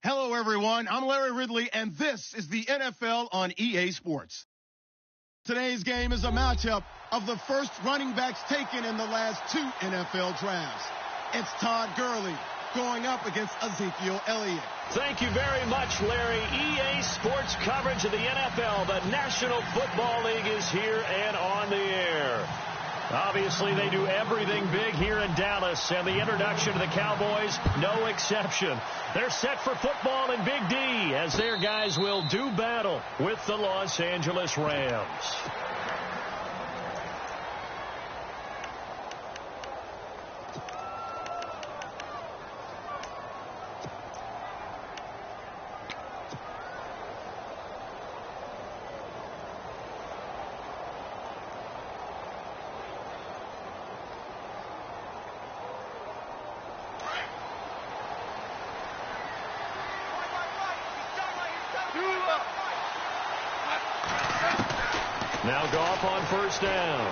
Hello, everyone. I'm Larry Ridley, and this is the NFL on EA Sports. Today's game is a matchup of the first running backs taken in the last 2 NFL drafts. It's Todd Gurley going up against Ezekiel Elliott. Thank you very much, Larry. EA Sports coverage of the NFL. The National Football League is here and on the air. Obviously, they do everything big here in Dallas, and the introduction to the Cowboys, no exception. They're set for football in Big D as their guys will do battle with the Los Angeles Rams. Now Goff on first down.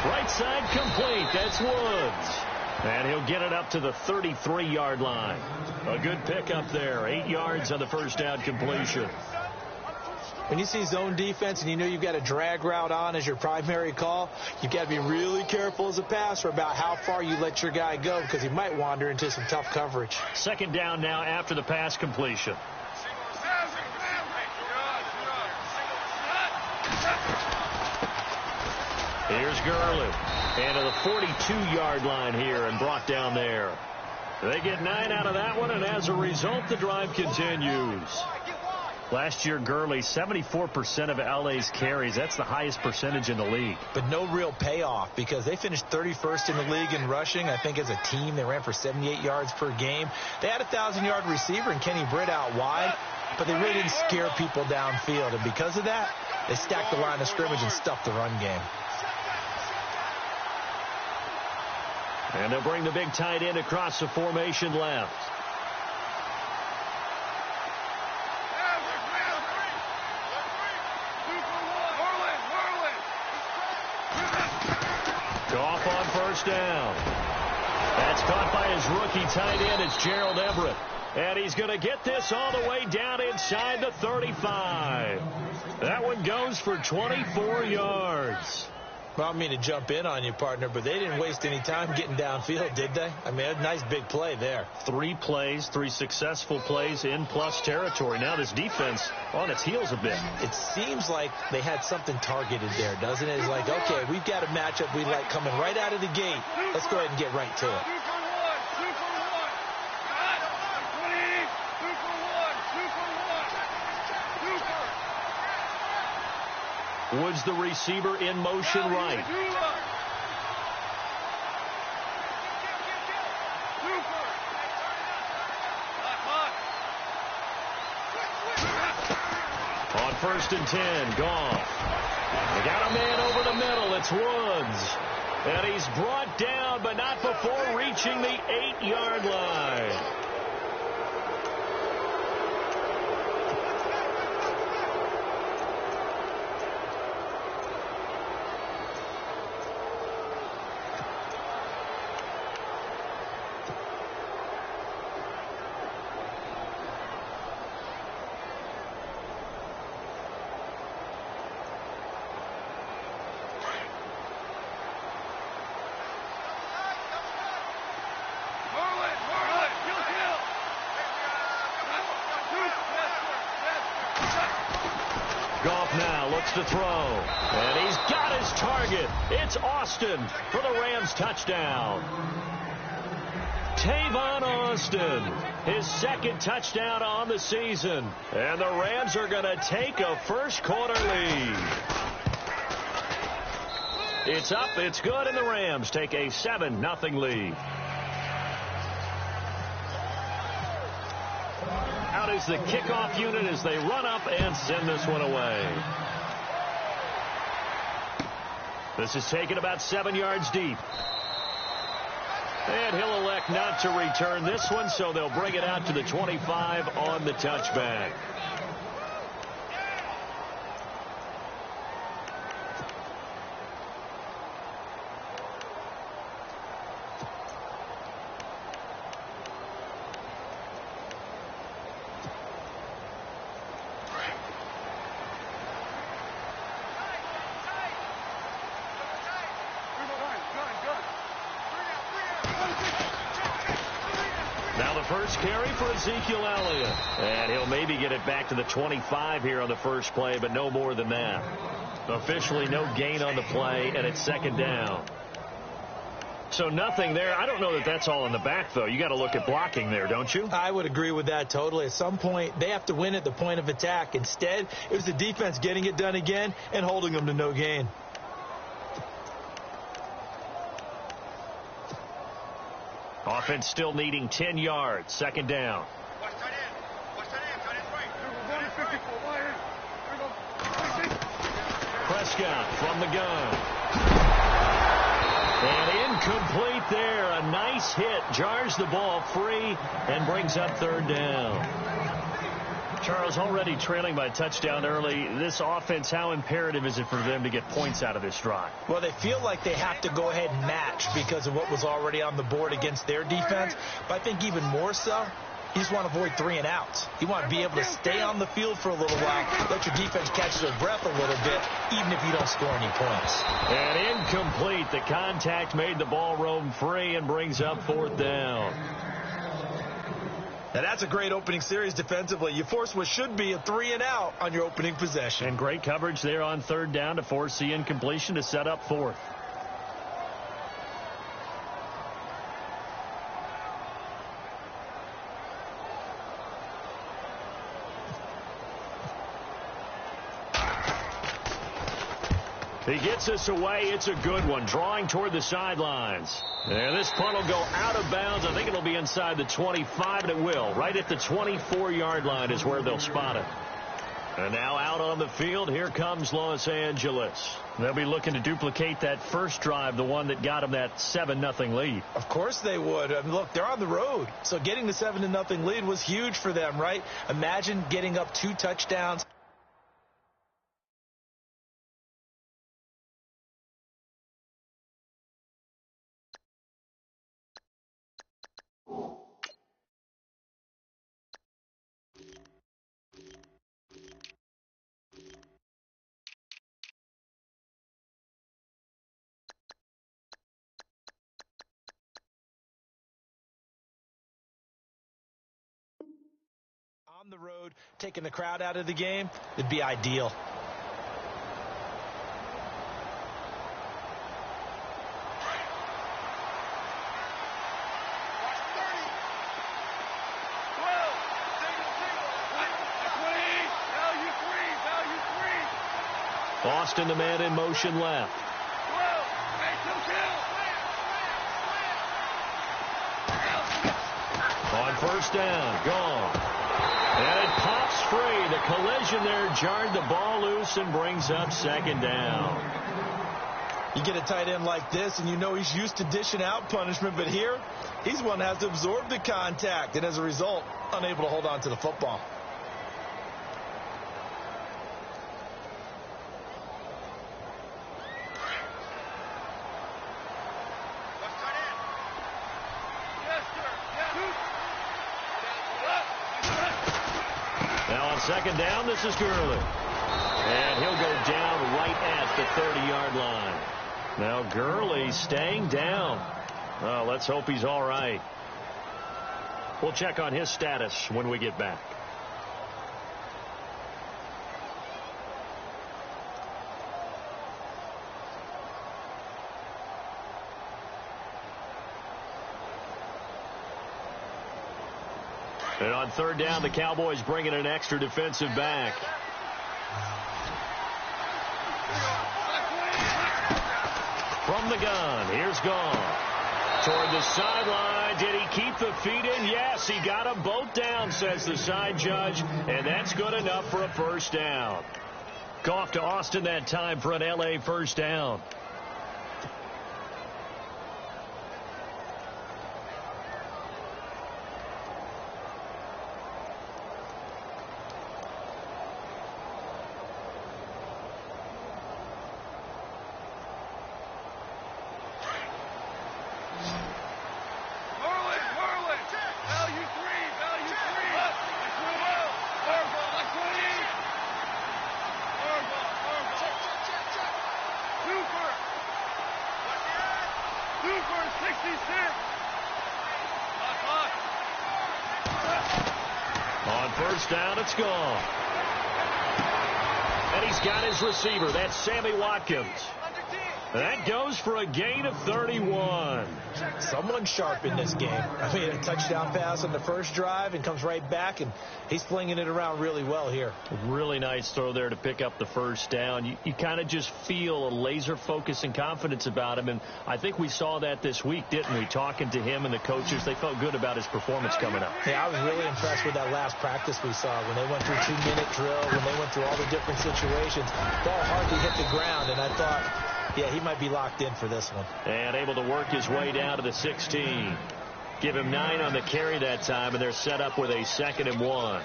Right side complete. That's Woods. And he'll get it up to the 33-yard line. A good pickup there. 8 yards on the first down completion. When you see zone defense and you know you've got a drag route on as your primary call, you've got to be really careful as a passer about how far you let your guy go because he might wander into some tough coverage. Second down now after the pass completion. Here's Gurley. And to the 42-yard line here and brought down there. They get 9 out of that one, and as a result, the drive continues. Last year, Gurley, 74% of LA's carries. That's the highest percentage in the league. But no real payoff because they finished 31st in the league in rushing. I think as a team, they ran for 78 yards per game. They had a 1,000-yard receiver in Kenny Britt out wide, but they really didn't scare people downfield. And because of that, they stacked the line of scrimmage and stuffed the run game. And they'll bring the big tight end across the formation left. Goff on first down. That's caught by his rookie tight end. It's Gerald Everett. And he's going to get this all the way down inside the 35. That one goes for 24 yards. Well, I don't mean to jump in on you, partner, but they didn't waste any time getting downfield, did they? I mean, a nice big play there. 3 plays, 3 successful plays in plus territory. Now this defense on its heels a bit. It seems like they had something targeted there, doesn't it? It's like, okay, we've got a matchup we like coming right out of the gate. Let's go ahead and get right to it. Woods, the receiver, in motion right. On first and 10, Goff. They got a man over the middle. It's Woods. And he's brought down, but not before reaching the 8-yard line. Goff now looks to throw, and he's got his target. It's Austin for the Rams touchdown. Tavon Austin, his 2nd touchdown on the season, and the Rams are going to take a first-quarter lead. It's up, it's good, and the Rams take a 7-0 lead. Out is the kickoff unit as they run up and send this one away. This is taken about 7 yards deep. And he'll elect not to return this one, so they'll bring it out to the 25 on the touchback. the first carry for Ezekiel Elliott. And he'll maybe get it back to the 25 here on the first play, but no more than that. Officially no gain on the play, and it's second down. So nothing there. I don't know that that's all in the back, though. You got to look at blocking there, don't you? I would agree with that totally. At some point, they have to win at the point of attack. Instead, it was the defense getting it done again and holding them to no gain. Offense still needing 10 yards. Second down. Prescott from the gun. And incomplete there. A nice hit. Jars the ball free and brings up third down. Charles, already trailing by a touchdown early. This offense, how imperative is it for them to get points out of this drive? Well, they feel like they have to go ahead and match because of what was already on the board against their defense. But I think even more so, you just want to avoid 3 and outs. You want to be able to stay on the field for a little while, let your defense catch their breath a little bit, even if you don't score any points. And incomplete. The contact made the ball roam free and brings up fourth down. Now, that's a great opening series defensively. You force what should be a 3 and out on your opening possession. And great coverage there on third down to force the incompletion to set up fourth. He gets us away. It's a good one. Drawing toward the sidelines. And this punt will go out of bounds. I think it'll be inside the 25, and it will. Right at the 24-yard line is where they'll spot it. And now out on the field, here comes Los Angeles. They'll be looking to duplicate that first drive, the one that got them that 7-0 lead. Of course they would. I mean, look, they're on the road. So getting the 7-0 lead was huge for them, right? Imagine getting up 2 touchdowns. On the road, taking the crowd out of the game, it'd be ideal. Boston, the man in motion left. On first down, gone. And it pops free. The collision there jarred the ball loose and brings up second down. You get a tight end like this, and you know he's used to dishing out punishment, but here, he's one that has to absorb the contact, and as a result, unable to hold on to the football. Second down, this is Gurley. And he'll go down right at the 30-yard line. Now Gurley staying down. Well, let's hope he's all right. We'll check on his status when we get back. And on third down, the Cowboys bring in an extra defensive back. From the gun, here's Gone. Toward the sideline, did he keep the feet in? Yes, he got them both down, says the side judge, and that's good enough for a first down. Goff to Austin that time for an L.A. first down. first down. It's gone. And he's got his receiver. That's Sammy Watkins. That goes for a gain of 31. Someone sharp in this game. I mean, a touchdown pass on the first drive and comes right back, and he's flinging it around really well here. Really nice throw there to pick up the first down. You kind of just feel a laser focus and confidence about him, and I think we saw that this week, didn't we? Talking to him and the coaches, they felt good about his performance coming up. Yeah, I was really impressed with that last practice we saw when they went through 2-minute drill, when they went through all the different situations. Ball hardly hit the ground, and I thought, yeah, he might be locked in for this one. And able to work his way down to the 16. Give him 9 on the carry that time, and they're set up with a 2nd and 1.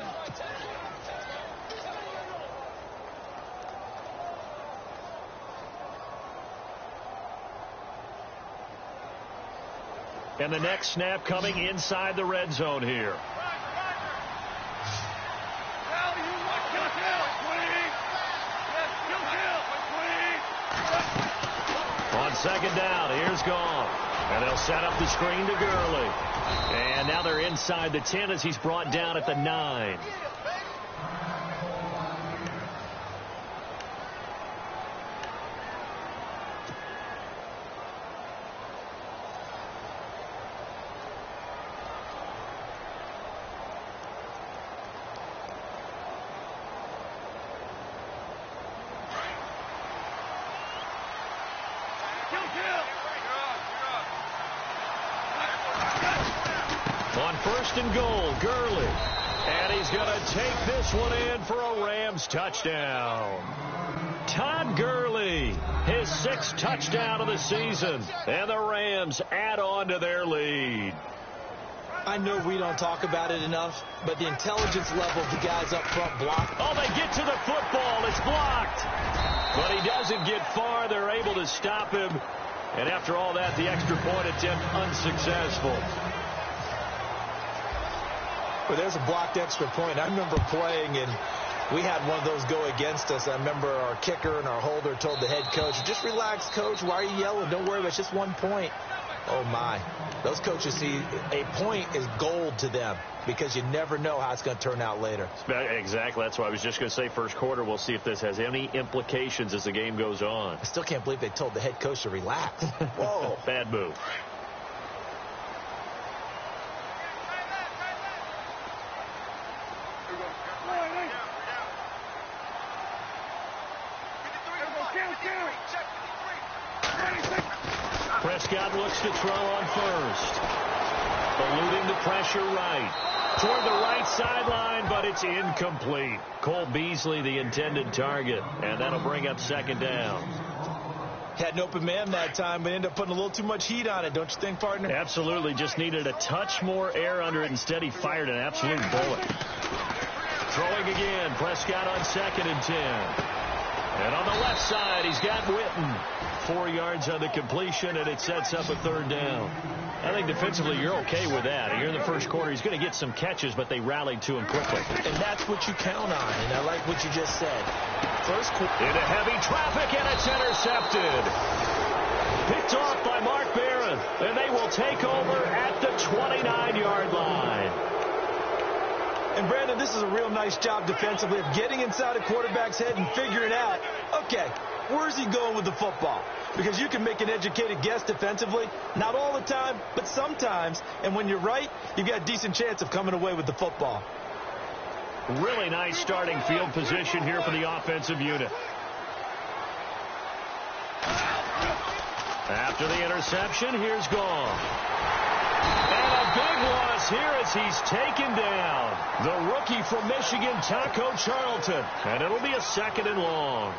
And the next snap coming inside the red zone here. On 2nd down, here's Gone. And they'll set up the screen to Gurley. And now they're inside the 10 as he's brought down at the 9. On 1st and goal, Gurley. And he's going to take this one in for a Rams touchdown. Todd Gurley, his 6th touchdown of the season. And the Rams add on to their lead. I know we don't talk about it enough, but the intelligence level of the guys up front block. Oh, they get to the football. It's blocked. But he doesn't get far. They're able to stop him. And after all that, the extra point attempt unsuccessful. Well, there's a blocked extra point. I remember playing, and we had one of those go against us. I remember our kicker and our holder told the head coach, just relax, coach. Why are you yelling? Don't worry about it. It's just 1 point. Oh, my. Those coaches see a point is gold to them because you never know how it's going to turn out later. Exactly. That's why I was just going to say first quarter. We'll see if this has any implications as the game goes on. I still can't believe they told the head coach to relax. Whoa. Bad move. Prescott looks to throw on 1st. Eluding the pressure right. Toward the right sideline, but it's incomplete. Cole Beasley, the intended target, and that'll bring up 2nd down. Had an open man that time, but ended up putting a little too much heat on it, don't you think, partner? Absolutely. Just needed a touch more air under it. Instead, he fired an absolute bullet. Throwing again. Prescott on 2nd and 10. And on the left side, he's got Witten. 4 yards on the completion, and it sets up a 3rd down. I think defensively you're okay with that. Here in the first quarter, he's going to get some catches, but they rallied to him quickly. And that's what you count on, and I like what you just said. First quarter. Into heavy traffic, and it's intercepted. Picked off by Mark Barron, and they will take over at the 29-yard line. And, Brandon, this is a real nice job defensively of getting inside a quarterback's head and figuring out, okay, where's he going with the football? Because you can make an educated guess defensively, not all the time, but sometimes. And when you're right, you've got a decent chance of coming away with the football. Really nice starting field position here for the offensive unit. After the interception, here's Gone. And a big loss here as he's taken down. The rookie from Michigan, Taco Charlton. And it'll be a 2nd and long.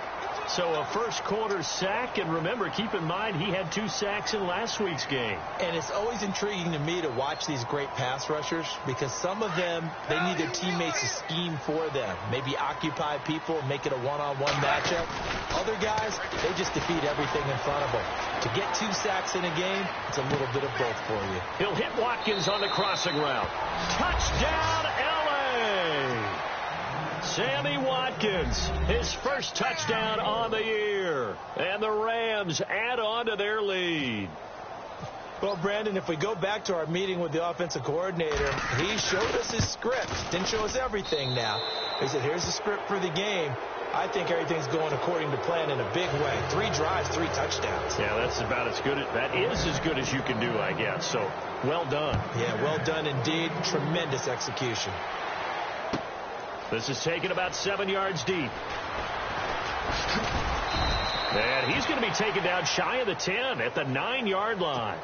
So a first quarter sack, and remember, keep in mind, he had 2 sacks in last week's game. And it's always intriguing to me to watch these great pass rushers because some of them, they need their teammates to scheme for them. Maybe occupy people, make it a one-on-one matchup. Other guys, they just defeat everything in front of them. To get 2 sacks in a game, it's a little bit of both for you. He'll hit Watkins on the crossing route. Touchdown, L.A.! Sammy Watkins, his first touchdown on the year. And the Rams add on to their lead. Well, Brandon, if we go back to our meeting with the offensive coordinator, he showed us his script. Didn't show us everything now. He said, here's the script for the game. I think everything's going according to plan in a big way. 3 drives, 3 touchdowns. Yeah, that's about as good. That is as good as you can do, I guess. So, well done. Yeah, well done indeed. Tremendous execution. This is taken about 7 yards deep. And he's going to be taken down shy of the 10 at the 9-yard line.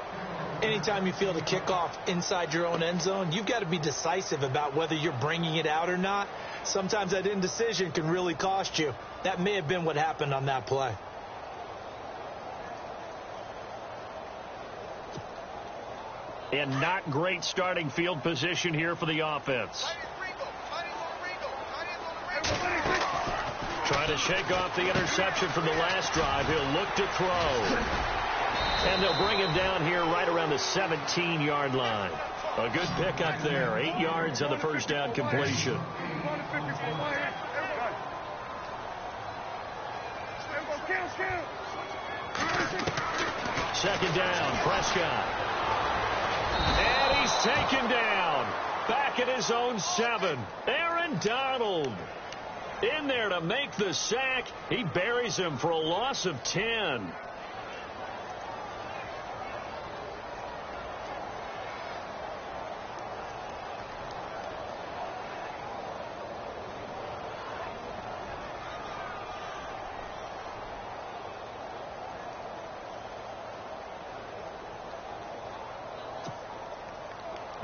Anytime you feel the kickoff inside your own end zone, you've got to be decisive about whether you're bringing it out or not. Sometimes that indecision can really cost you. That may have been what happened on that play. And not great starting field position here for the offense. Trying to shake off the interception from the last drive. He'll look to throw. And they'll bring him down here right around the 17-yard line. A good pickup there. 8 yards on the first down completion. Second down, Prescott. And he's taken down. Back at his own 7. Aaron Donald in there to make the sack. He buries him for a loss of 10.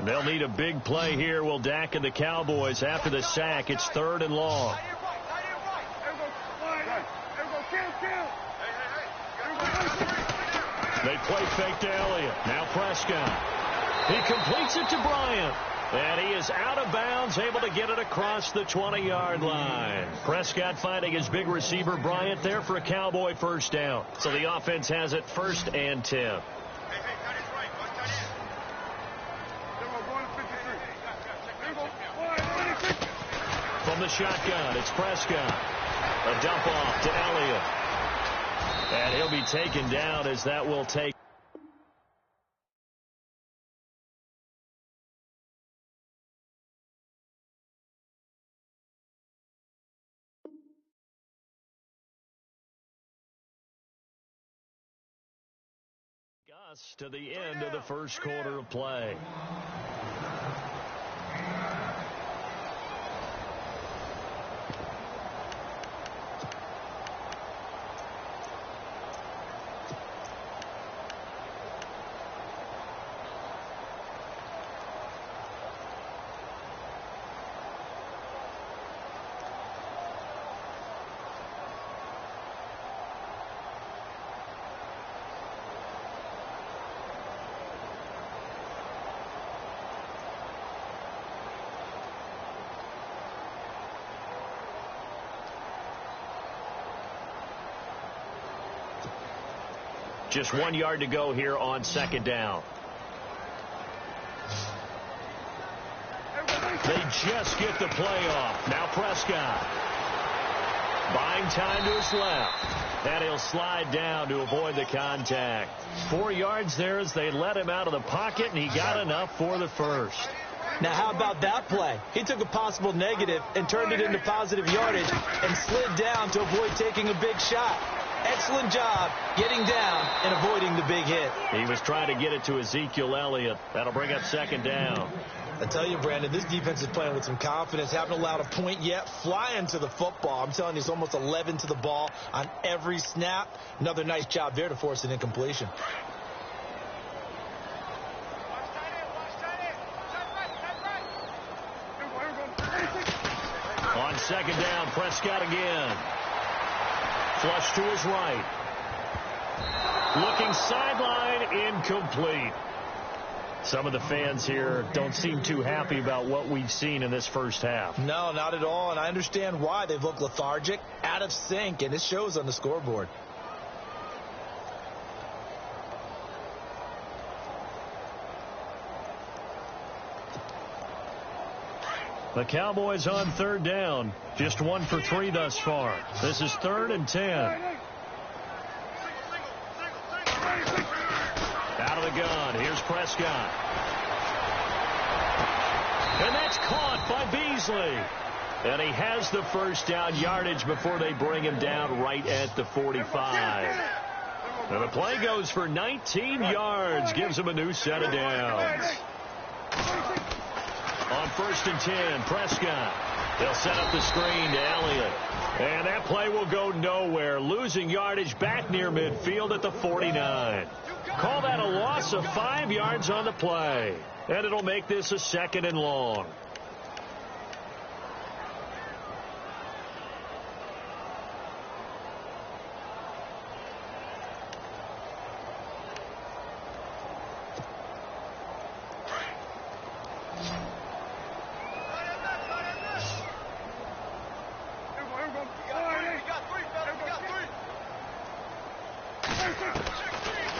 They'll need a big play here. Will Dak and the Cowboys after the sack. It's 3rd and long. They play fake to Elliott. Now Prescott. He completes it to Bryant. And he is out of bounds, able to get it across the 20-yard line. Prescott finding his big receiver Bryant there for a Cowboy first down. So the offense has it 1st and 10. From the shotgun, it's Prescott. A dump off to Elliott. And he'll be taken down as that will take. Us to the end of the first quarter of play. Just 1 yard to go here on second down. They just get the play off. Now Prescott. Buying time to his left. And he'll slide down to avoid the contact. 4 yards there as they let him out of the pocket, and he got enough for the first. Now, how about that play? He took a possible negative and turned it into positive yardage and slid down to avoid taking a big shot. Excellent job getting down and avoiding the big hit. He was trying to get it to Ezekiel Elliott. That'll bring up second down. I tell you, Brandon, this defense is playing with some confidence. Haven't allowed a point yet. Flying to the football. I'm telling you, it's almost 11 to the ball on every snap. Another nice job there to force an incompletion. On second down, Prescott again. Flush to his right. Looking sideline, incomplete. Some of the fans here don't seem too happy about what we've seen in this first half. No, not at all, and I understand why. They've looked lethargic, out of sync, and it shows on the scoreboard. The Cowboys on third down. Just 1 for 3 thus far. This is 3rd and 10. Out of the gun. Here Prescott. And that's caught by Beasley. And he has the first down yardage before they bring him down right at the 45. And the play goes for 19 yards, gives him a new set of downs. On 1st and 10, Prescott. They'll set up the screen to Elliott. And that play will go nowhere, losing yardage back near midfield at the 49. Call that a loss of 5 yards on the play. And it'll make this a 2nd and long.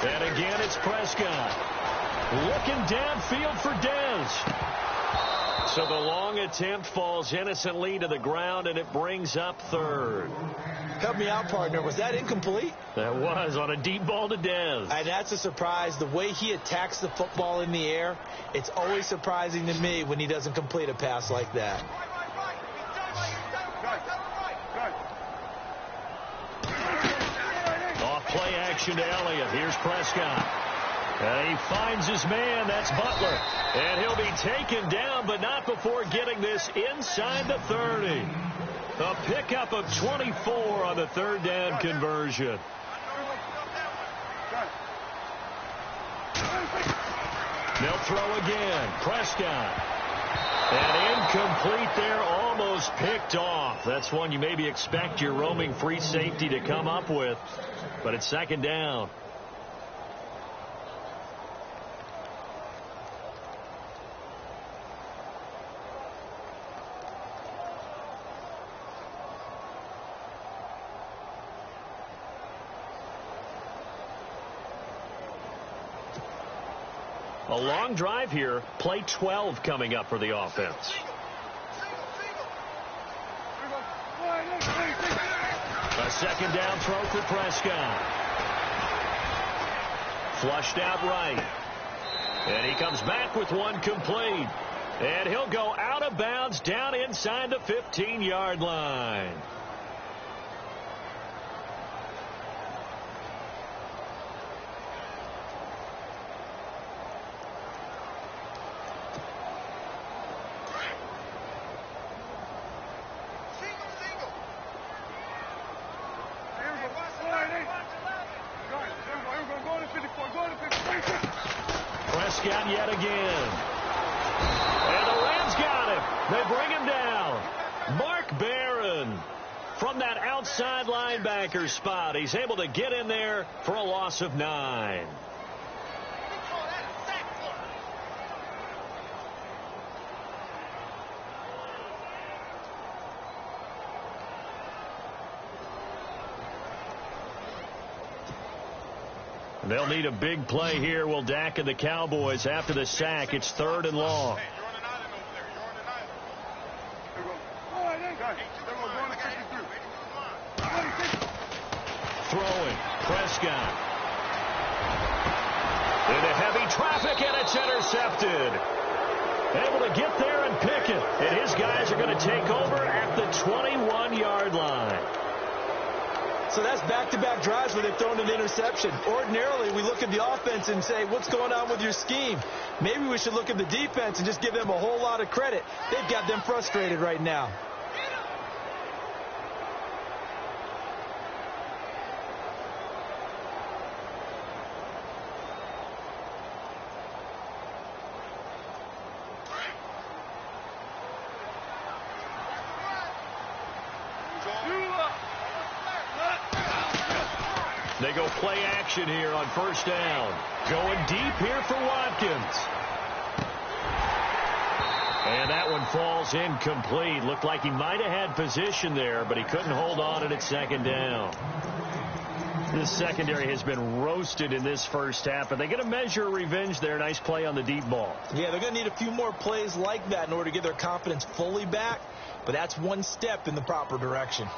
And again, it's Prescott. Looking downfield for Dez. So the long attempt falls innocently to the ground, and it brings up 3rd. Help me out, partner. Was that incomplete? That was on a deep ball to Dez. And that's a surprise. The way he attacks the football in the air, it's always surprising to me when he doesn't complete a pass like that. Off play action to Elliott. Here's Prescott. And he finds his man. That's Butler. And he'll be taken down, but not before getting this inside the 30. A pickup of 24 on the 3rd down conversion. They'll throw again. Prescott. And incomplete there, almost picked off. That's one you maybe expect your roaming free safety to come up with. But it's 2nd down. A long drive here. Play 12 coming up for the offense. A 2nd down throw for Prescott. Flushed out right. And he comes back with one complete. And he'll go out of bounds down inside the 15-yard line. Prescott yet again. And the Rams got him. They bring him down. Mark Barron from that outside linebacker spot. He's able to get in there for a loss of 9. They'll need a big play here. Will Dak and the Cowboys after the sack. It's 3rd and long. Throwing. Prescott. Into heavy traffic, and it's intercepted. Able to get there and pick it. And his guys are going to take over at the 21-yard line. So that's back-to-back drives where they've thrown an interception. Ordinarily, we look at the offense and say, what's going on with your scheme? Maybe we should look at the defense and just give them a whole lot of credit. They've got them frustrated right now. They go play action here on 1st down. Going deep here for Watkins. And that one falls incomplete. Looked like he might have had position there, but he couldn't hold on it at 2nd down. This secondary has been roasted in this first half, but they get a measure of revenge there. Nice play on the deep ball. Yeah, they're going to need a few more plays like that in order to get their confidence fully back, but that's one step in the proper direction.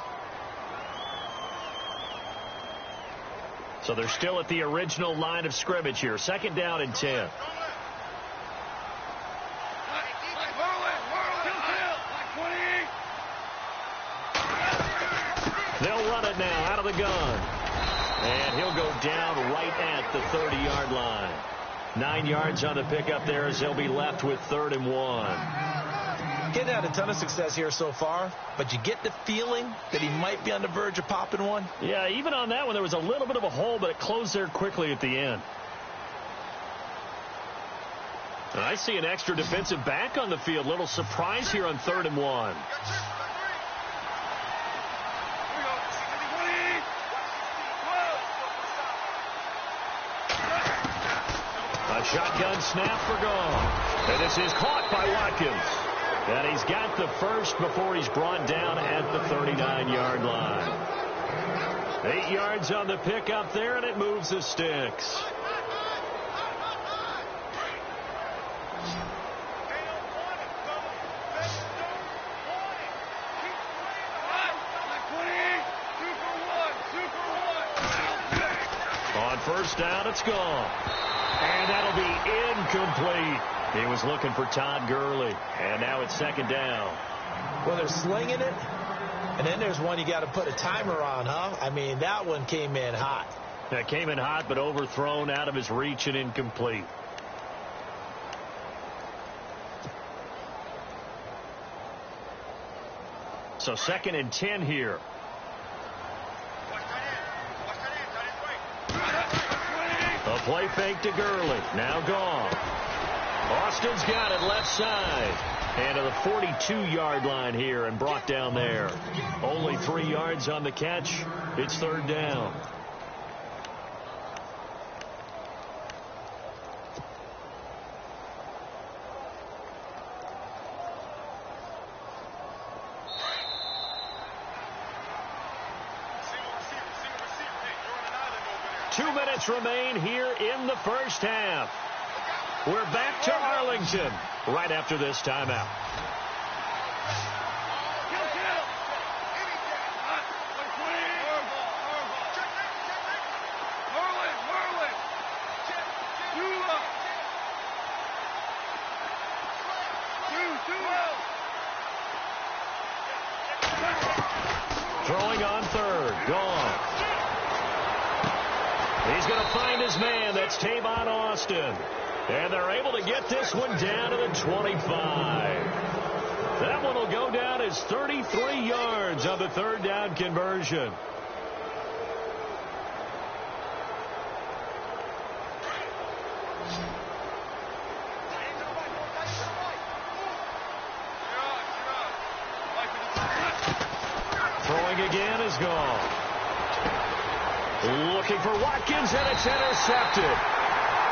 So they're still at the original line of scrimmage here. 2nd down and 10. They'll run it now out of the gun. And he'll go down right at the 30-yard line. 9 yards on the pickup there as they'll be left with 3rd and 1. Getting had a ton of success here so far, but you get the feeling that he might be on the verge of popping one. Yeah, even on that one, there was a little bit of a hole, but it closed there quickly at the end. And I see an extra defensive back on the field. Little surprise here on 3rd and 1. A shotgun snap for Goff. And this is caught by Watkins. And he's got the first before he's brought down at the 39-yard line. 8 yards on the pickup there, and it moves the sticks. On first down, it's gone. And that'll be incomplete. He was looking for Todd Gurley. And now it's 2nd down. Well, they're slinging it. And then there's one you got to put a timer on, huh? I mean, that one came in hot. That came in hot, but overthrown out of his reach and incomplete. So 2nd and 10 here. A play fake to Gurley. Now gone. Austin's got it left side. And to the 42-yard line here and brought down there. Only 3 yards on the catch. It's 3rd down. Two minutes remain here in the first half. We're back to Arlington right after this timeout. Throwing on 3rd. Gone. He's going to find his man. That's Tavon Austin. And they're able to get this one down to the 25. That one will go down as 33 yards on the 3rd down conversion. Throwing again is gone. Looking for Watkins, and it's intercepted.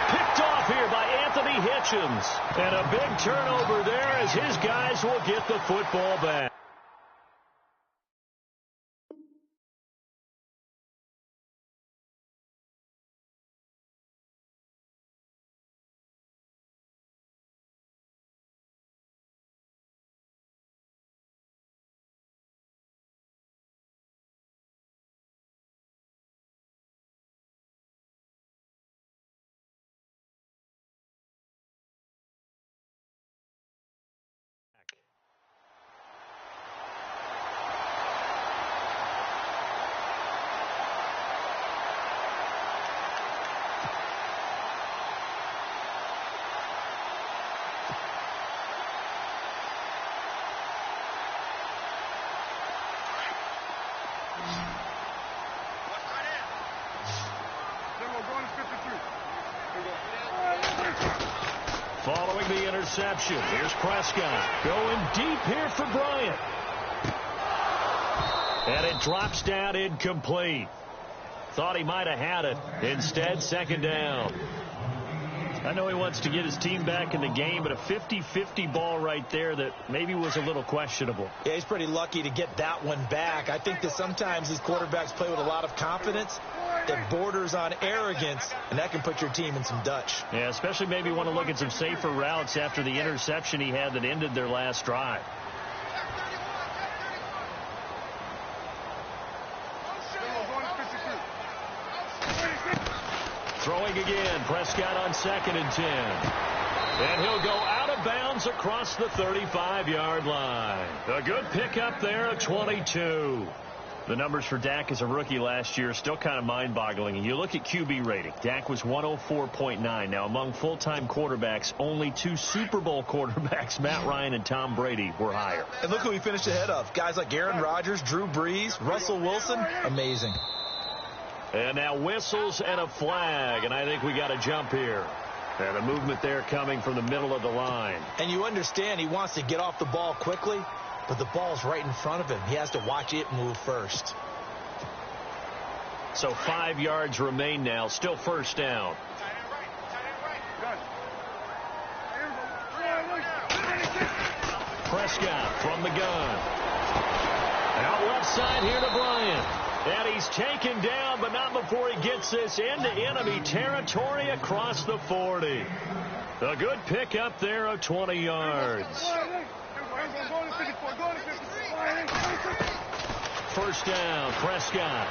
Picked off here by Anthony Hitchens. And a big turnover there as his guys will get the football back. Following the interception, here's Prescott going deep here for Bryant. And it drops down incomplete. Thought he might have had it. Instead, 2nd down. I know he wants to get his team back in the game, but a 50-50 ball right there that maybe was a little questionable. Yeah, he's pretty lucky to get that one back. I think that sometimes these quarterbacks play with a lot of confidence that borders on arrogance, and that can put your team in some Dutch. Yeah, especially maybe want to look at some safer routes after the interception he had that ended their last drive. Throwing again, Prescott on 2nd and 10. And he'll go out of bounds across the 35-yard line. A good pickup there at 22. The numbers for Dak as a rookie last year are still kind of mind-boggling. You look at QB rating. Dak was 104.9. Now, among full-time quarterbacks, only 2 Super Bowl quarterbacks, Matt Ryan and Tom Brady, were higher. And look who he finished ahead of. Guys like Aaron Rodgers, Drew Brees, Russell Wilson. Amazing. And now whistles and a flag, and I think we got a jump here. And a movement there coming from the middle of the line. And you understand he wants to get off the ball quickly, but the ball's right in front of him. He has to watch it move first. So 5 yards remain now. Still first down. Prescott from the gun. Out left side here to Bryant. And he's taken down, but not before he gets this into enemy territory across the 40. A good pick up there of 20 yards. First down, Prescott.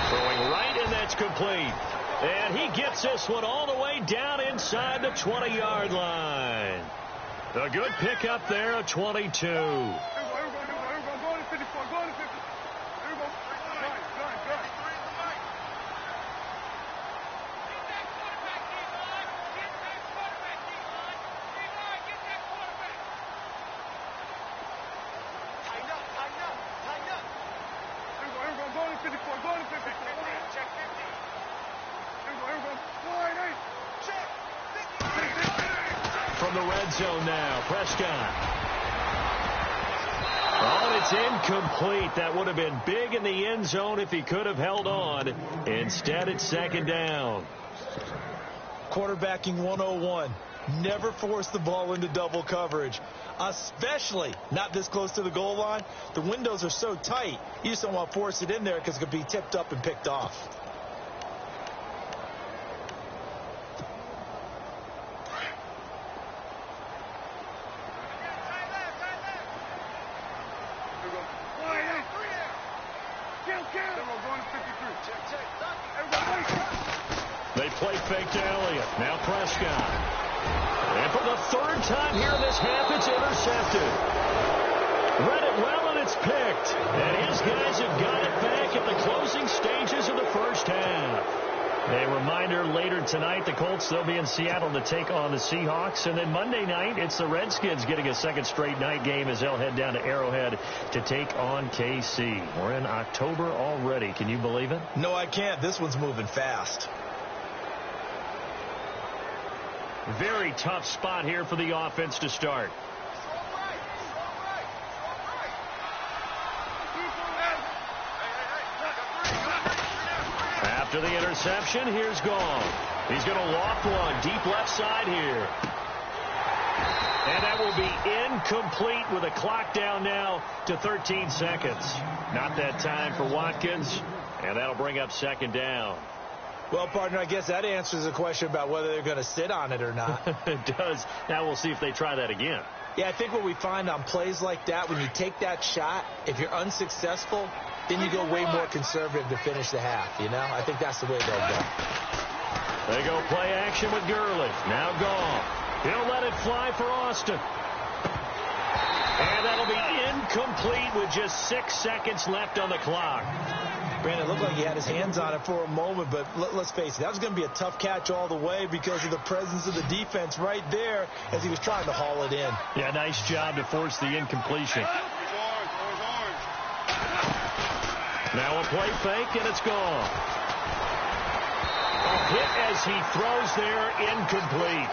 Throwing right, and that's complete. And he gets this one all the way down inside the 20-yard line. A good pick up there of 22. From the red zone now, Prescott. Oh, and it's incomplete. That would have been big in the end zone if he could have held on. Instead, it's second down. Quarterbacking 101. Never force the ball into double coverage, especially not this close to the goal line. The windows are so tight, you just don't want to force it in there because it could be tipped up and picked off. They play fake to Elliott. Now Prescott. And for the third time here in this half, it's intercepted. Read it well, and it's picked. And his guys have got it back at the closing stages of the first half. A reminder, later tonight, the Colts, they'll be in Seattle to take on the Seahawks. And then Monday night, it's the Redskins getting a second straight night game as they'll head down to Arrowhead to take on KC. We're in October already. Can you believe it? No, I can't. This one's moving fast. Very tough spot here for the offense to start. After the interception, here's Gong. He's going to loft one deep left side here. And that will be incomplete with a clock down now to 13 seconds. Not that time for Watkins, and that'll bring up second down. Well, partner, I guess that answers the question about whether they're going to sit on it or not. It does. Now we'll see if they try that again. Yeah, I think what we find on plays like that, when you take that shot, if you're unsuccessful, then you go way more conservative to finish the half, you know? I think that's the way they'll go. They go play action with Gurley. Now Gong. He'll let it fly for Austin. And that'll be incomplete with just 6 seconds left on the clock. Brandon, it looked like he had his hands on it for a moment, but let's face it, that was going to be a tough catch all the way because of the presence of the defense right there as he was trying to haul it in. Yeah, nice job to force the incompletion. Now a play fake, and it's gone. A hit as he throws there, incomplete.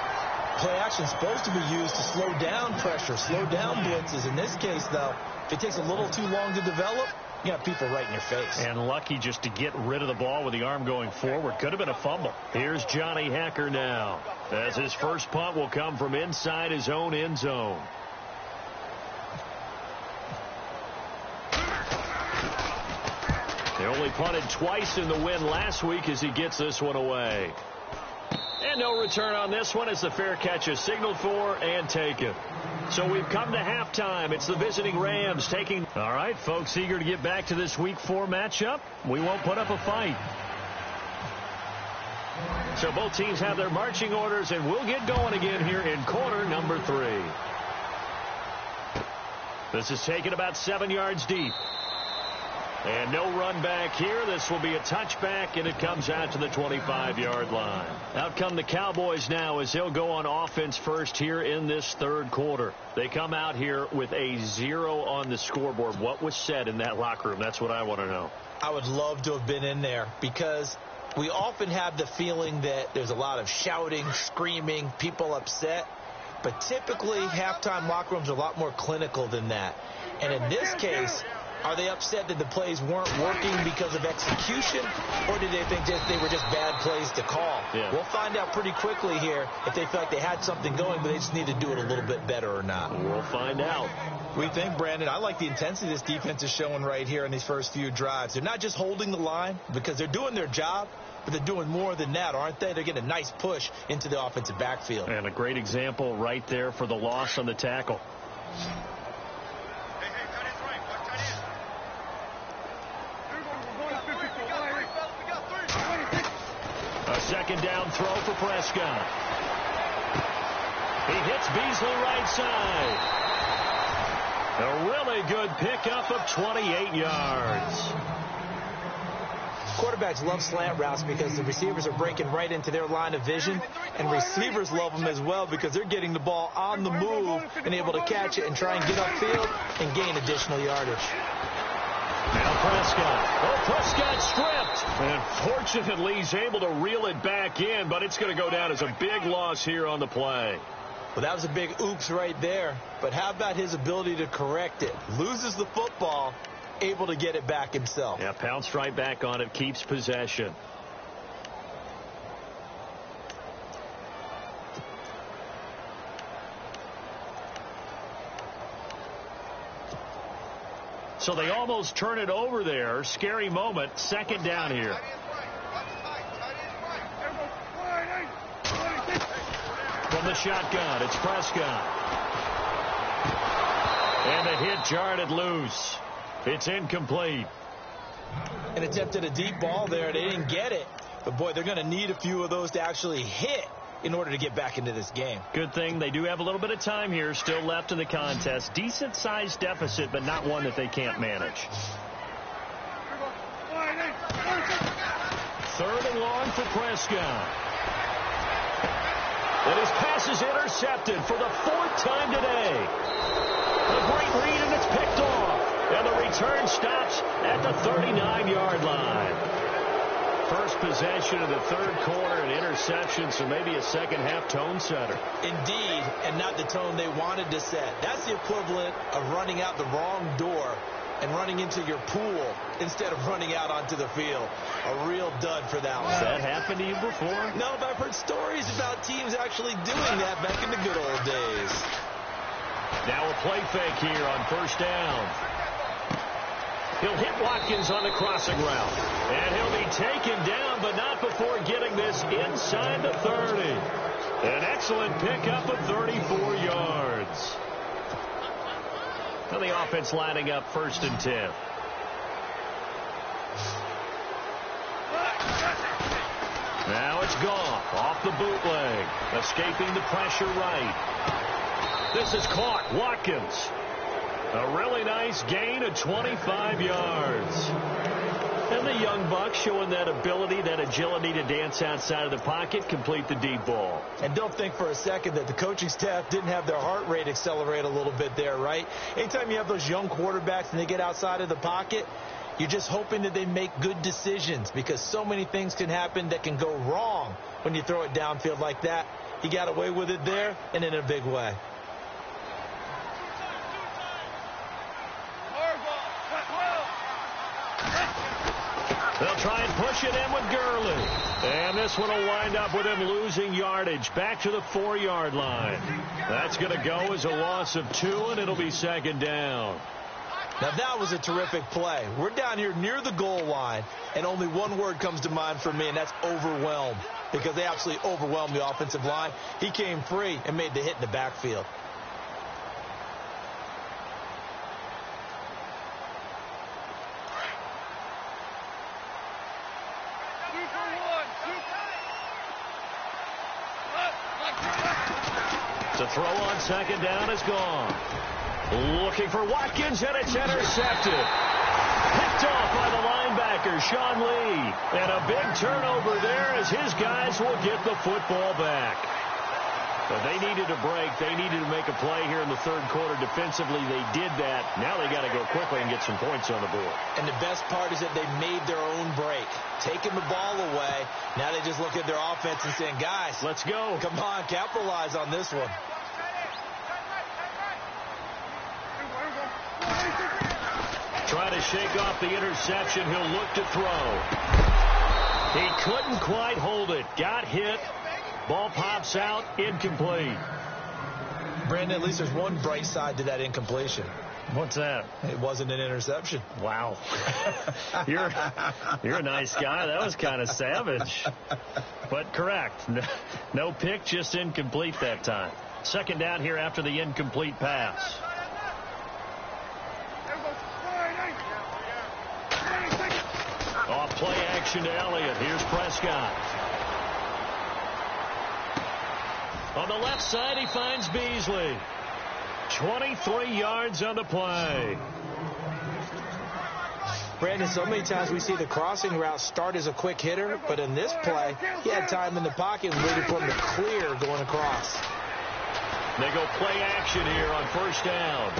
Play action is supposed to be used to slow down pressure, slow down blitzes. In this case, though, if it takes a little too long to develop, you got people right in your face. And lucky just to get rid of the ball with the arm going forward. Could have been a fumble. Here's Johnny Hacker now, as his first punt will come from inside his own end zone. They only punted twice in the win last week as he gets this one away. And no return on this one as the fair catch is signaled for and taken. So we've come to halftime. It's the visiting Rams taking. All right, folks, eager to get back to this Week 4 matchup. We won't put up a fight. So both teams have their marching orders, and we'll get going again here in quarter number 3. This is taken about 7 yards deep. And no run back here. This will be a touchback, and it comes out to the 25-yard line. Out come the Cowboys now as they'll go on offense first here in this third quarter. They come out here with a 0 on the scoreboard. What was said in that locker room? That's what I want to know. I would love to have been in there because we often have the feeling that there's a lot of shouting, screaming, people upset. But typically, halftime locker rooms are a lot more clinical than that. And in this case, are they upset that the plays weren't working because of execution, or did they think they were just bad plays to call? Yeah. We'll find out pretty quickly here if they feel like they had something going, but they just need to do it a little bit better or not. We'll find out. We think, Brandon, I like the intensity this defense is showing right here in these first few drives. They're not just holding the line because they're doing their job, but they're doing more than that, aren't they? They're getting a nice push into the offensive backfield. And a great example right there for the loss on the tackle. A second down throw for Prescott. He hits Beasley right side. A really good pickup of 28 yards. Quarterbacks love slant routes because the receivers are breaking right into their line of vision, and receivers love them as well because they're getting the ball on the move and able to catch it and try and get upfield and gain additional yardage. Now Prescott. Oh, Prescott stripped. And fortunately, he's able to reel it back in, but it's going to go down as a big loss here on the play. Well, that was a big oops right there. But how about his ability to correct it? Loses the football, able to get it back himself. Yeah, pounced right back on it, keeps possession. So they almost turn it over there. Scary moment. Second down here. From the shotgun, it's Prescott. And the hit jarred it loose. It's incomplete. An attempt at a deep ball there. They didn't get it. But, boy, they're going to need a few of those to actually hit in order to get back into this game. Good thing they do have a little bit of time here still left in the contest. Decent-sized deficit, but not one that they can't manage. Third and long for Prescott. And his pass is intercepted for the 4th time today. A great read, and it's picked off. And the return stops at the 39-yard line. First possession of the third quarter, an interception, so maybe a second-half tone setter. Indeed, and not the tone they wanted to set. That's the equivalent of running out the wrong door and running into your pool instead of running out onto the field. A real dud for that one. Has that happened to you before? No, but I've heard stories about teams actually doing that back in the good old days. Now a play fake here on first down. He'll hit Watkins on the crossing route. And he'll be taken down, but not before getting this inside the 30. An excellent pickup of 34 yards. And the offense lining up 1st and 10. Now it's Goff off the bootleg. Escaping the pressure right. This is caught. Watkins. A really nice gain of 25 yards. And the young buck showing that ability, that agility to dance outside of the pocket, complete the deep ball. And don't think for a second that the coaching staff didn't have their heart rate accelerate a little bit there, right? Anytime you have those young quarterbacks and they get outside of the pocket, you're just hoping that they make good decisions because so many things can happen that can go wrong when you throw it downfield like that. He got away with it there and in a big way. They'll try and push it in with Gurley. And this one will wind up with him losing yardage back to the 4-yard line. That's going to go as a loss of 2, and it'll be second down. Now, that was a terrific play. We're down here near the goal line, and only one word comes to mind for me, and that's overwhelmed, because they absolutely overwhelmed the offensive line. He came free and made the hit in the backfield. The throw on second down is gone. Looking for Watkins, and it's intercepted. Picked off by the linebacker, Sean Lee. And a big turnover there as his guys will get the football back. But they needed a break. They needed to make a play here in the third quarter. Defensively, they did that. Now they got to go quickly and get some points on the board. And the best part is that they made their own break. Taking the ball away. Now they just look at their offense and saying, guys, let's go. Come on, capitalize on this one. Trying to shake off the interception. He'll look to throw. He couldn't quite hold it. Got hit. Ball pops out, incomplete. Brandon, at least there's one bright side to that incompletion. What's that? It wasn't an interception. Wow. You're a nice guy. That was kind of savage. But correct. No pick, just incomplete that time. Second down here after the incomplete pass. Off play action to Elliott. Here's Prescott. On the left side, he finds Beasley. 23 yards on the play. Brandon, so many times we see the crossing route start as a quick hitter, but in this play, he had time in the pocket and waited for him to clear going across. They go play action here on first down.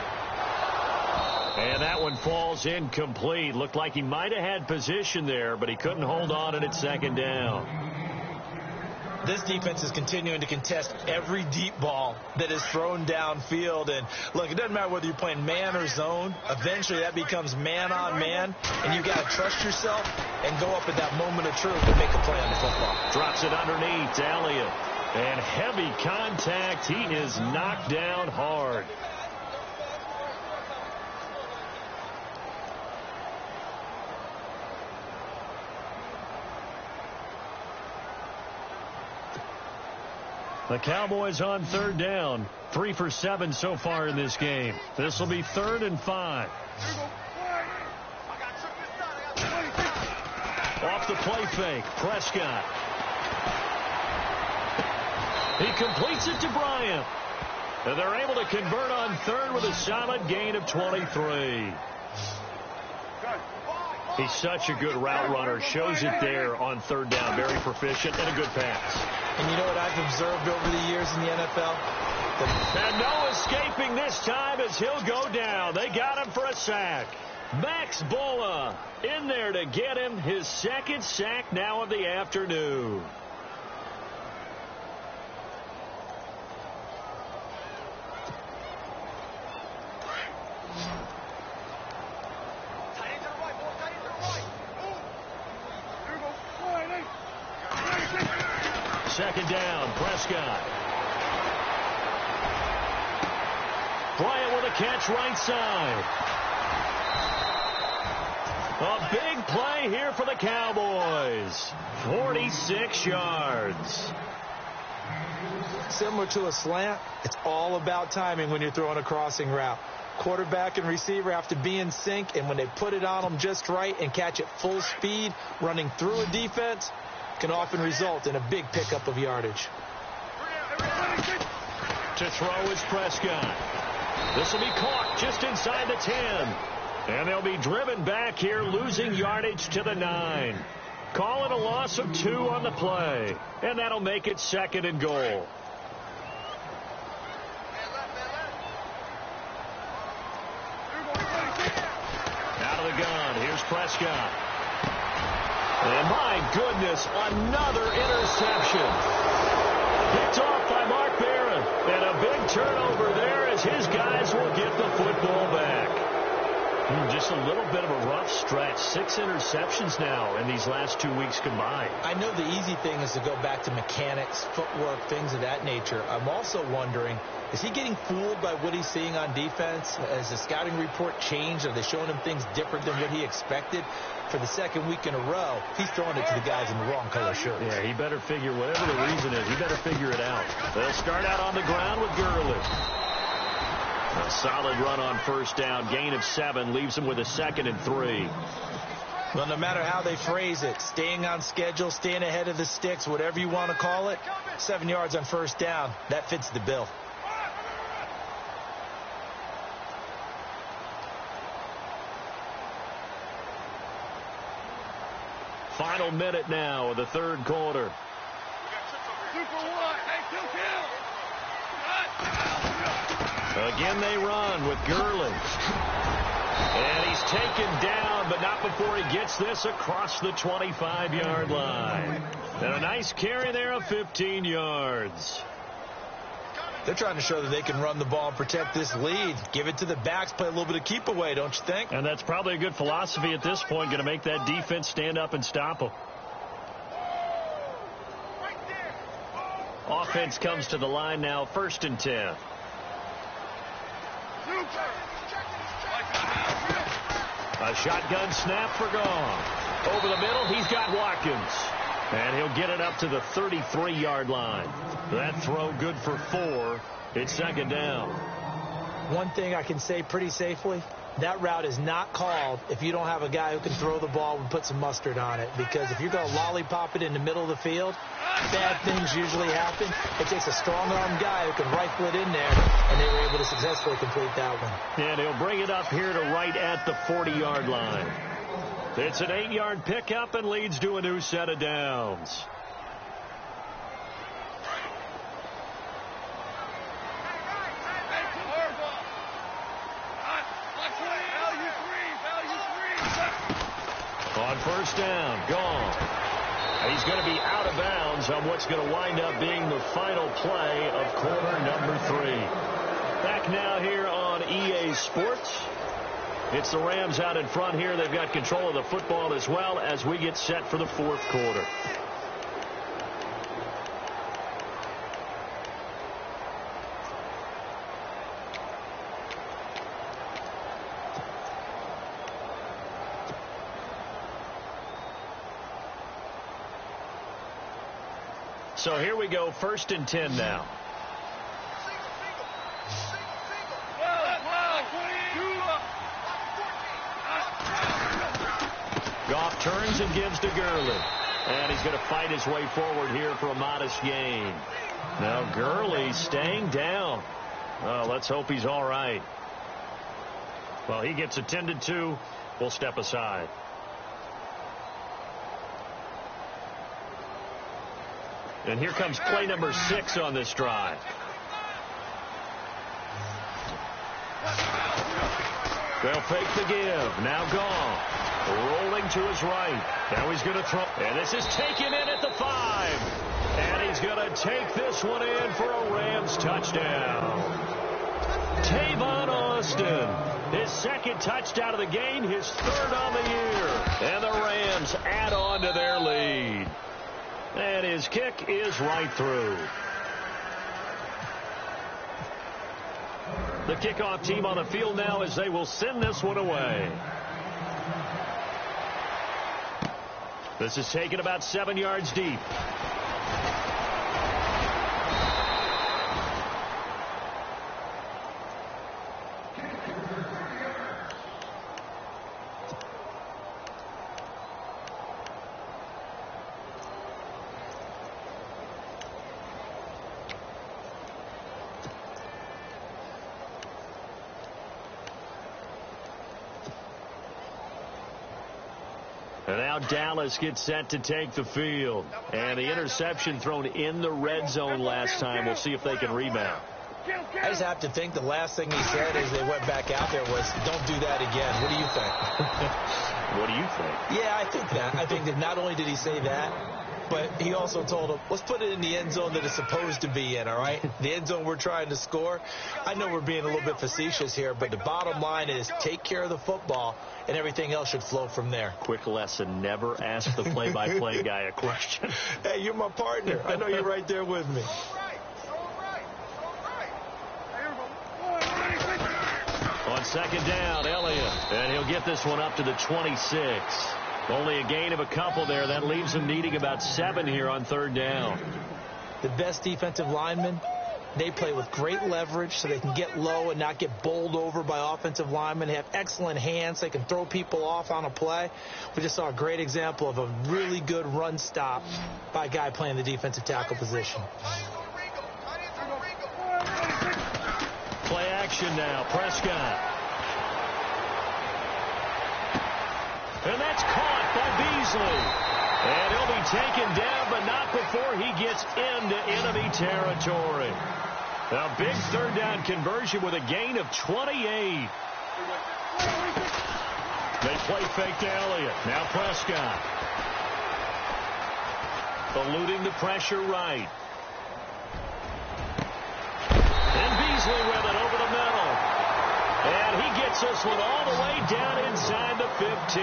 And that one falls incomplete. Looked like he might have had position there, but he couldn't hold on at second down. This defense is continuing to contest every deep ball that is thrown downfield. And, look, it doesn't matter whether you're playing man or zone. Eventually that becomes man on man, and you've got to trust yourself and go up at that moment of truth and make a play on the football. Drops it underneath to Elliott. And heavy contact. He is knocked down hard. The Cowboys on third down. 3 for 7 so far in this game. This will be 3rd and 5. Off the play fake. Prescott. He completes it to Bryant. And they're able to convert on third with a solid gain of 23. He's such a good route runner. Shows it there on third down. Very proficient and a good pass. And you know what I've observed over the years in the NFL? And no escaping this time as he'll go down. They got him for a sack. Max Bola in there to get him his second sack now of the afternoon. Second down, Prescott. Bryant with a catch right side. A big play here for the Cowboys. 46 yards. Similar to a slant, it's all about timing when you're throwing a crossing route. Quarterback and receiver have to be in sync, and when they put it on them just right and catch it full speed, running through a defense, can often result in a big pickup of yardage. To throw is Prescott. This will be caught just inside the 10. And they'll be driven back here, losing yardage to the 9. Call it a loss of 2 on the play. And that'll make it 2nd and goal. Out of the gun, here's Prescott. And my goodness, another interception. Picked off by Mark Barron. And a big turnover there as his guys will get the football back. Just a little bit of a rough stretch. 6 interceptions now in these last 2 weeks combined. I know the easy thing is to go back to mechanics, footwork, things of that nature. I'm also wondering, is he getting fooled by what he's seeing on defense? Has the scouting report changed? Are they showing him things different than what he expected? For the second week in a row, he's throwing it to the guys in the wrong color shirts. Yeah, he better figure, whatever the reason is, he better figure it out. They'll start out on the ground with Gurley. A solid run on first down. Gain of 7 leaves him with a 2nd and 3. Well, no matter how they phrase it, staying on schedule, staying ahead of the sticks, whatever you want to call it, 7 yards on first down, that fits the bill. Final minute now of the third quarter. Again they run with Gurley. And he's taken down, but not before he gets this across the 25-yard line. And a nice carry there of 15 yards. They're trying to show that they can run the ball and protect this lead. Give it to the backs, play a little bit of keep away, don't you think? And that's probably a good philosophy at this point, going to make that defense stand up and stop them. Offense comes to the line now, 1st and 10. A shotgun snap for Goff. Over the middle, he's got Watkins. And he'll get it up to the 33-yard line. That throw good for 4. It's 2nd down. One thing I can say pretty safely, that route is not called if you don't have a guy who can throw the ball and put some mustard on it. Because if you're going to lollipop it in the middle of the field, bad things usually happen. It takes a strong-arm guy who can rifle it in there, and they were able to successfully complete that one. And he'll bring it up here to right at the 40-yard line. It's an 8-yard pickup and leads to a new set of downs. On 1st down, Goff. He's going to be out of bounds on what's going to wind up being the final play of quarter number 3. Back now here on EA Sports. It's the Rams out in front here. They've got control of the football as well as we get set for the 4th quarter. So here we go, 1st and 10 now. Goff turns and gives to Gurley. And he's going to fight his way forward here for a modest gain. Now Gurley staying down. Well, let's hope he's all right. Well, he gets attended to. We'll step aside. And here comes play number 6 on this drive. They'll fake the give. Now Goff. Rolling to his right. Now he's going to throw. And this is taken in at the 5. And he's going to take this one in for a Rams touchdown. Tavon Austin. His 2nd touchdown of the game. His 3rd on the year. And the Rams add on to their lead. And his kick is right through. The kickoff team on the field now as they will send this one away. This is taken about 7 yards deep. And now Dallas gets set to take the field. And the interception thrown in the red zone last time. We'll see if they can rebound. I just have to think the last thing he said as they went back out there was, don't do that again. What do you think? What do you think? Yeah, I think that. I think that not only did he say that, but he also told him, let's put it in the end zone that it's supposed to be in, all right? The end zone we're trying to score. I know we're being a little bit facetious here, but the bottom line is take care of the football, and everything else should flow from there. Quick lesson, never ask the play-by-play guy a question. Hey, you're my partner. I know you're right there with me. On 2nd down, Elliott. And he'll get this one up to the 26. Only a gain of a couple there. That leaves him needing about 7 here on 3rd down. The best defensive linemen, they play with great leverage so they can get low and not get bowled over by offensive linemen. They have excellent hands. They can throw people off on a play. We just saw a great example of a really good run stop by a guy playing the defensive tackle position. Play action now. Prescott. And that's caught by Beasley. And he'll be taken down, but not before he gets into enemy territory. A big third down conversion with a gain of 28. They play fake to Elliott. Now Prescott. Eluding the pressure right. And Beasley with it over the middle. And he gets this one all the way down inside the 15.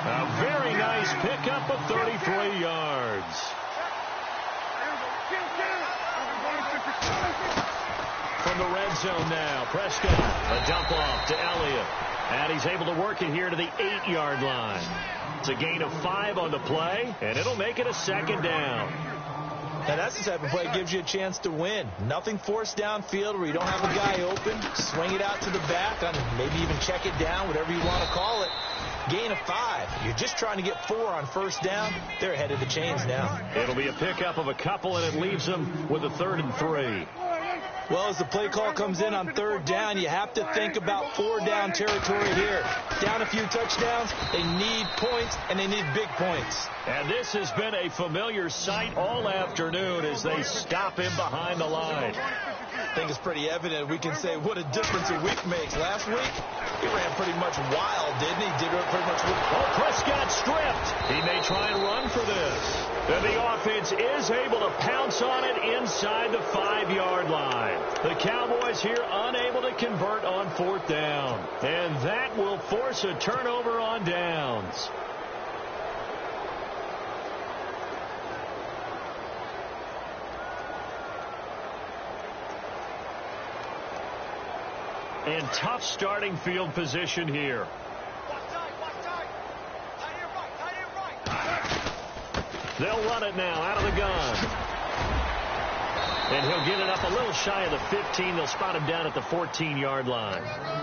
A very nice pickup of 33 yards. From the red zone now, Prescott, a dump off to Elliott. And he's able to work it here to the 8-yard line. It's a gain of 5 on the play, and it'll make it a second down. Now that's the type of play that gives you a chance to win. Nothing forced downfield where you don't have a guy open. Swing it out to the back, and maybe even check it down, whatever you want to call it. Gain of 5. You're just trying to get 4 on first down. They're ahead of the chains now. It'll be a pickup of a couple, and it leaves them with a 3rd and 3. Well, as the play call comes in on 3rd down, you have to think about 4-down territory here. Down a few touchdowns, they need points, and they need big points. And this has been a familiar sight all afternoon as they stop him behind the line. I think it's pretty evident. We can say what a difference a week makes. Last week, he ran pretty much wild, didn't he? Did pretty much. Oh, Prescott stripped. He may try and run for this. And the offense is able to pounce on it inside the 5-yard line. The Cowboys here unable to convert on 4th down. And that will force a turnover on downs. And tough starting field position here. They'll run it now out of the gun. And he'll get it up a little shy of the 15. They'll spot him down at the 14-yard line.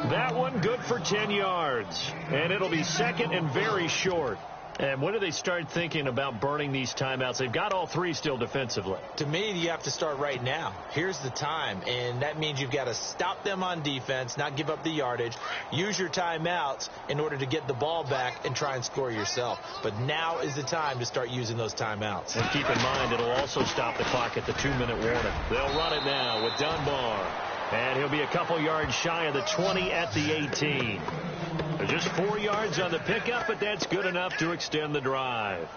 That one good for 10 yards. And it'll be 2nd and very short. And when do they start thinking about burning these timeouts? They've got all 3 still defensively. To me, you have to start right now. Here's the time, and that means you've got to stop them on defense, not give up the yardage, use your timeouts in order to get the ball back and try and score yourself. But now is the time to start using those timeouts. And keep in mind, it'll also stop the clock at the 2-minute warning. They'll run it now with Dunbar. And he'll be a couple yards shy of the 20 at the 18. Just 4 yards on the pickup, but that's good enough to extend the drive.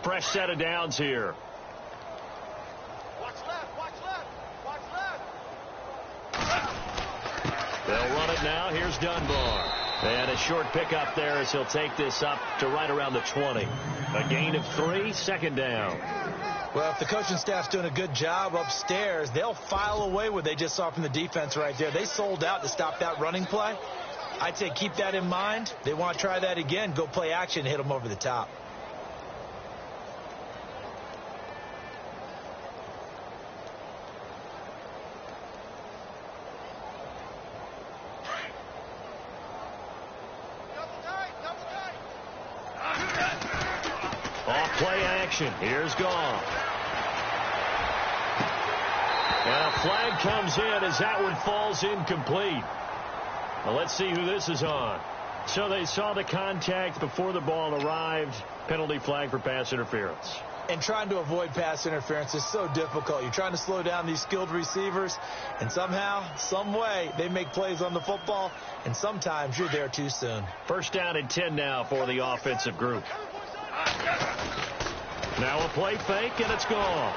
Fresh set of downs here. They'll run it now. Here's Dunbar. And a short pickup there as he'll take this up to right around the 20. A gain of 3, 2nd down. Well, if the coaching staff's doing a good job upstairs, they'll file away what they just saw from the defense right there. They sold out to stop that running play. I'd say keep that in mind. They want to try that again. Go play action, hit them over the top. Play action. Here's Goff. And a flag comes in as that one falls incomplete. Well, let's see who this is on. So they saw the contact before the ball arrived. Penalty flag for pass interference. And trying to avoid pass interference is so difficult. You're trying to slow down these skilled receivers, and somehow, some way, they make plays on the football, and sometimes you're there too soon. 1st down and 10 now for the offensive group. Now a play fake, and it's gone.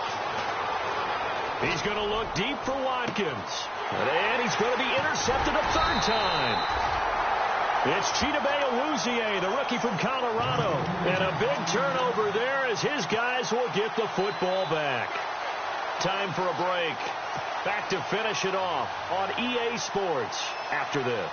He's going to look deep for Watkins. And he's going to be intercepted a 3rd time. It's Chidobe Awuzie, the rookie from Colorado. And a big turnover there as his guys will get the football back. Time for a break. Back to finish it off on EA Sports after this.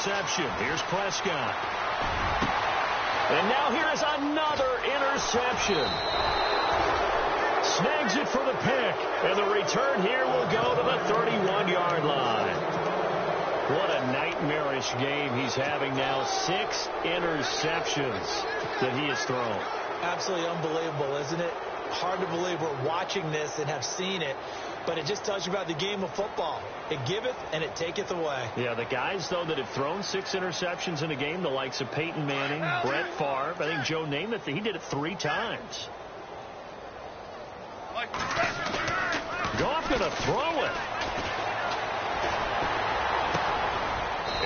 interception. Here's Prescott. And now here's another interception. Snags it for the pick. And the return here will go to the 31-yard line. What a nightmarish game he's having now. 6 interceptions that he has thrown. Absolutely unbelievable, isn't it? Hard to believe we're watching this and have seen it, but it just tells you about the game of football. It giveth and it taketh away. Yeah, the guys, though, that have thrown 6 interceptions in a game, the likes of Peyton Manning, Brett Favre, I think Joe Namath, he did it 3 times. Goff going to throw it.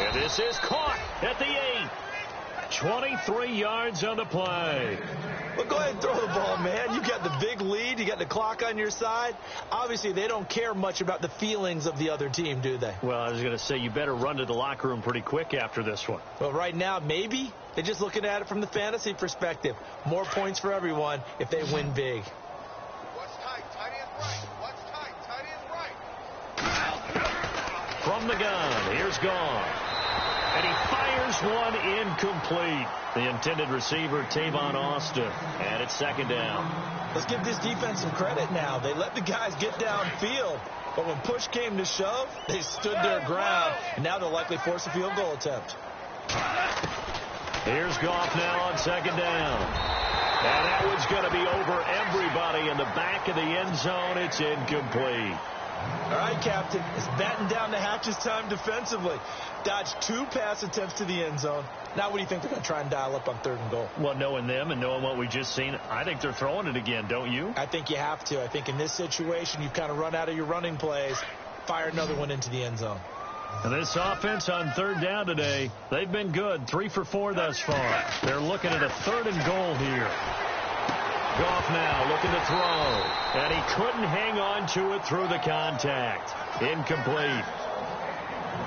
And this is caught at the 8. 23 yards on the play. Well, go ahead and throw the ball, man. You got the big lead. You got the clock on your side. Obviously, they don't care much about the feelings of the other team, do they? Well, I was going to say, you better run to the locker room pretty quick after this one. Well, right now, maybe. They're just looking at it from the fantasy perspective. More points for everyone if they win big. What's tight? Tight end right. What's tight? Tight end right. From the gun, here's Gone. And he fires one incomplete. The intended receiver, Tavon Austin. And it's 2nd down. Let's give this defense some credit now. They let the guys get downfield. But when push came to shove, they stood their ground. And now they'll likely force a field goal attempt. Here's Goff now on 2nd down. And that one's going to be over everybody in the back of the end zone. It's incomplete. All right, Captain. It's batten down the hatches time defensively. Dodged 2 pass attempts to the end zone. Now what do you think they're going to try and dial up on 3rd and goal? Well, knowing them and knowing what we just seen, I think they're throwing it again, don't you? I think you have to. I think in this situation, you've kind of run out of your running plays. Fire another one into the end zone. And this offense on 3rd down today, they've been good. 3 for 4 thus far. They're looking at a 3rd and goal here. Goff now looking to throw. And he couldn't hang on to it through the contact. Incomplete.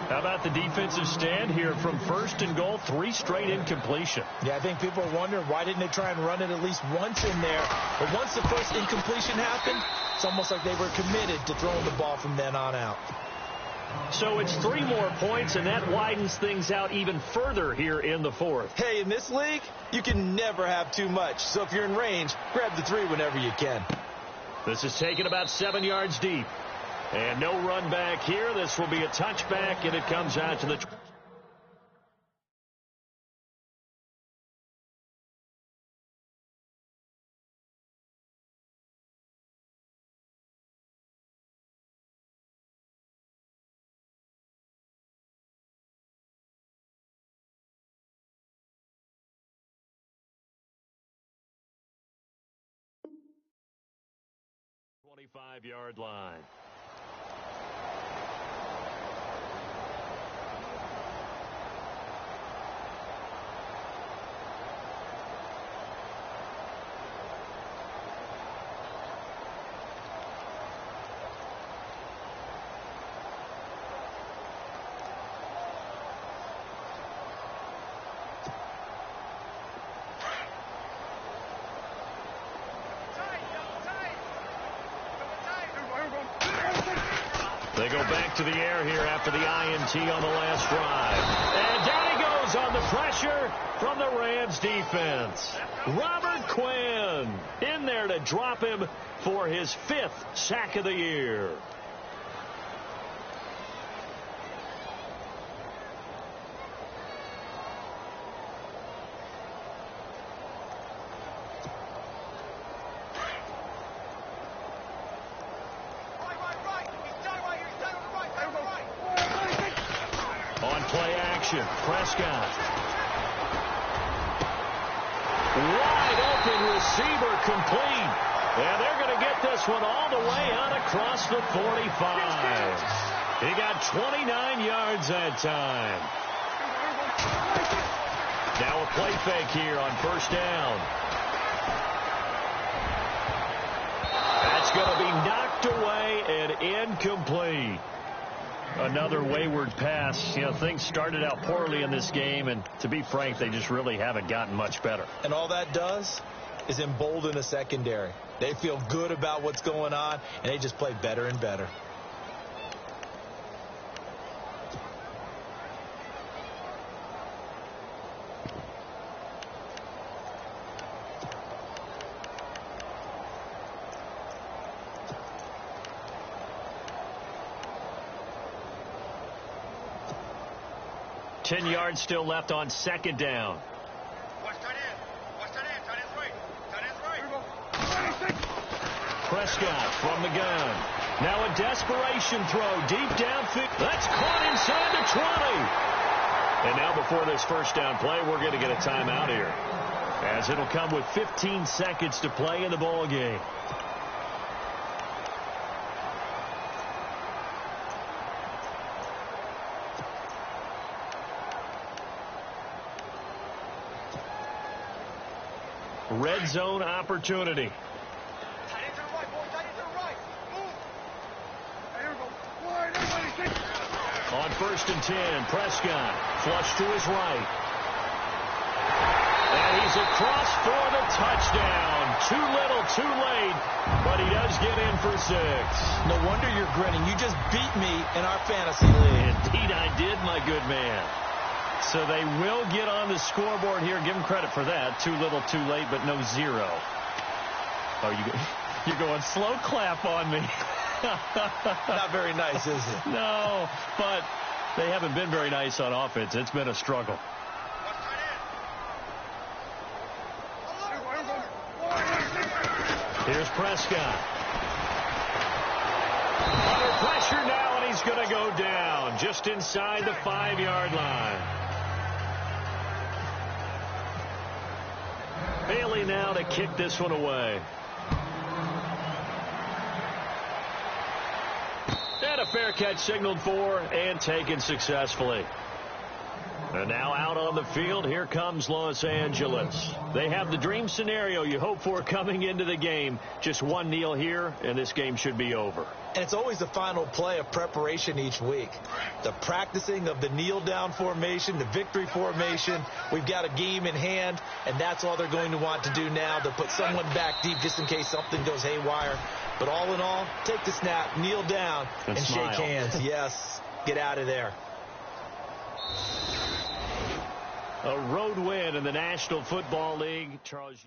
How about the defensive stand here from 1st and goal? 3 straight incompletion. Yeah, I think people are wondering why didn't they try and run it at least once in there. But once the first incompletion happened, it's almost like they were committed to throwing the ball from then on out. So it's 3 more points, and that widens things out even further here in the 4th. Hey, in this league, you can never have too much. So if you're in range, grab the 3 whenever you can. This is taken about 7 yards deep. And no run back here. This will be a touchback, and it comes out to the... ...25-yard line. They go back to the air here after the INT on the last drive. And down he goes on the pressure from the Rams defense. Robert Quinn in there to drop him for his 5th sack of the year. Prescott. Wide open receiver complete. And they're going to get this one all the way out across the 45. He got 29 yards that time. Now a play fake here on 1st down. That's going to be knocked away and incomplete. Another wayward pass. You know, things started out poorly in this game, and to be frank, they just really haven't gotten much better. And all that does is embolden the secondary. They feel good about what's going on, and they just play better and better. 10 yards still left on second down. Watch tight end. Watch tight end. Tight end's right. Tight end's right. Prescott from the gun. Now a desperation throw deep downfield. That's caught inside the 20. And now before this first down play, we're going to get a timeout here, as it'll come with 15 seconds to play in the ball game. Red zone opportunity. Tight end to the right, boy. Tight end to the right. Move. There we go. Wide, everybody, take. On 1st and 10, Prescott flush to his right. And he's across for the touchdown. Too little, too late, but he does get in for 6. No wonder you're grinning. You just beat me in our fantasy league. Indeed I did, my good man. So they will get on the scoreboard here. Give them credit for that. Too little, too late, but no 0. Oh, you're going slow clap on me. Not very nice, is it? No, but they haven't been very nice on offense. It's been a struggle. Watch tight end. Here's Prescott. Under pressure now, and he's going to go down just inside the 5-yard line. Bailey now to kick this one away. And a fair catch signaled for and taken successfully. And now out on the field, here comes Los Angeles. They have the dream scenario you hope for coming into the game. Just one kneel here, and this game should be over. And it's always the final play of preparation each week. The practicing of the kneel-down formation, the victory formation. We've got a game in hand, and that's all they're going to want to do now. They'll put someone back deep just in case something goes haywire. But all in all, take the snap, kneel down, and shake hands. Yes, get out of there. A road win in the National Football League. Charles.